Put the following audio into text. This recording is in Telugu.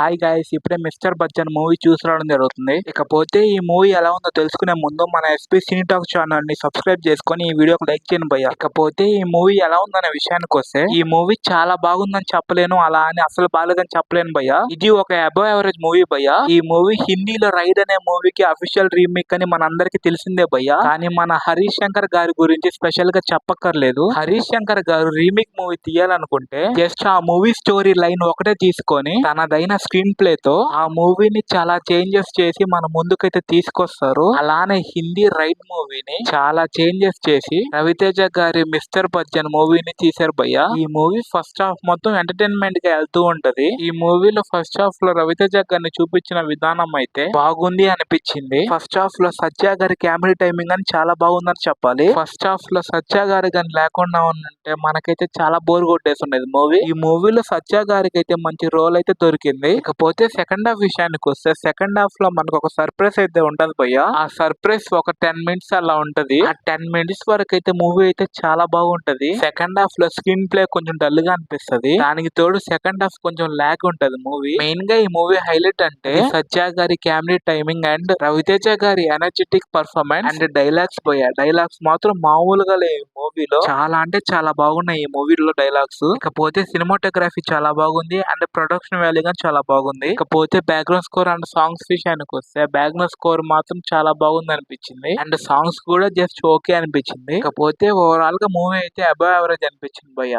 హాయ్ గైస్, ఇప్పుడే మిస్టర్ బచ్చన్ మూవీ చూసి రావడం జరుగుతుంది. ఇకపోతే ఈ మూవీ ఎలా ఉందో తెలుసుకునే ముందు మన ఎస్పీ సినీ టాక్ ఛానల్ ని సబ్స్క్రైబ్ చేసుకొని ఈ వీడియోకి లైక్ చేయండి భయ్య. ఇకపోతే ఈ మూవీ ఎలా ఉందనే విషయానికి వస్తే, ఈ మూవీ చాలా బాగుందని చెప్పలేను, అలా అని అసలు బాగాలేదని చెప్పలేను భయ్య. ఇది ఒక అబవ్ యావరేజ్ మూవీ భయ్య. ఈ మూవీ హిందీలో రైడ్ అనే మూవీకి అఫీషియల్ రీమేక్ అని మనందరికి తెలిసిందే భయ్య. కానీ మన హరీష్ శంకర్ గారి గురించి స్పెషల్ గా చెప్పక్కర్లేదు. హరీష్ శంకర్ గారు రీమేక్ మూవీ తీయాలనుకుంటే జస్ట్ ఆ మూవీ స్టోరీ లైన్ ఒకటే తీసుకొని తనదైన స్క్రీన్ ప్లే తో ఆ మూవీని చాలా చేంజెస్ చేసి మన ముందుకైతే తీసుకొస్తారు. అలానే హిందీ రైడ్ మూవీని చాలా చేంజెస్ చేసి రవితేజ గారి మిస్టర్ బచ్చన్ మూవీని తీశారు భయ్య. ఈ మూవీ ఫస్ట్ హాఫ్ మొత్తం ఎంటర్టైన్మెంట్ గా వెళ్తూ ఉంటది. ఈ మూవీలో ఫస్ట్ హాఫ్ లో రవితేజ గారిని చూపించిన విధానం అయితే బాగుంది అనిపించింది. ఫస్ట్ హాఫ్ లో సత్య గారి కెమెరా టైమింగ్ అని చాలా బాగుందని చెప్పాలి. ఫస్ట్ హాఫ్ లో సత్య గారి కానీ లేకుండా ఉంటే మనకైతే చాలా బోర్ కొట్టేసి ఉండేది మూవీ. ఈ మూవీలో సత్య గారికి అయితే మంచి రోల్ అయితే దొరికింది. ఇకపోతే సెకండ్ హాఫ్ విషయానికి వస్తే, సెకండ్ హాఫ్ లో మనకు ఒక సర్ప్రైజ్ అయితే ఉంటది భయ్య. ఆ సర్ప్రైజ్ ఒక 10 మినిట్స్ అలా ఉంటది. ఆ 10 మినిట్స్ వరకు అయితే మూవీ అయితే చాలా బాగుంటది. సెకండ్ హాఫ్ లో స్క్రీన్ ప్లే కొంచెం డల్ గా అనిపిస్తది. దానికి తోడు సెకండ్ హాఫ్ కొంచెం లాగ్ ఉంటది మూవీ. మెయిన్ గా ఈ మూవీ హైలైట్ అంటే సత్య గారి కెమెరా టైమింగ్ అండ్ రవితేజ గారి ఎనర్జెటిక్ పర్ఫార్మెన్స్ అండ్ డైలాగ్స్ భయ్య. డైలాగ్స్ మాత్రం మామూలుగా లేవు మూవీలో. చాలా అంటే చాలా బాగున్నాయి ఈ మూవీలో డైలాగ్స్. ఇకపోతే సినిమాటోగ్రఫీ చాలా బాగుంది అండ్ ప్రొడక్షన్ వాల్యూ గా చాలా బాగుంది. ఇకపోతే బ్యాక్గ్రౌండ్ స్కోర్ అండ్ సాంగ్స్ విషయానికి వస్తే, బ్యాక్గ్రౌండ్ స్కోర్ మాత్రం చాలా బాగుంది అనిపించింది. అండ్ సాంగ్స్ కూడా జస్ట్ ఓకే అనిపించింది. ఇకపోతే ఓవరాల్ గా మూవీ అయితే అబవ్ యావరేజ్ అనిపించింది భయ్య.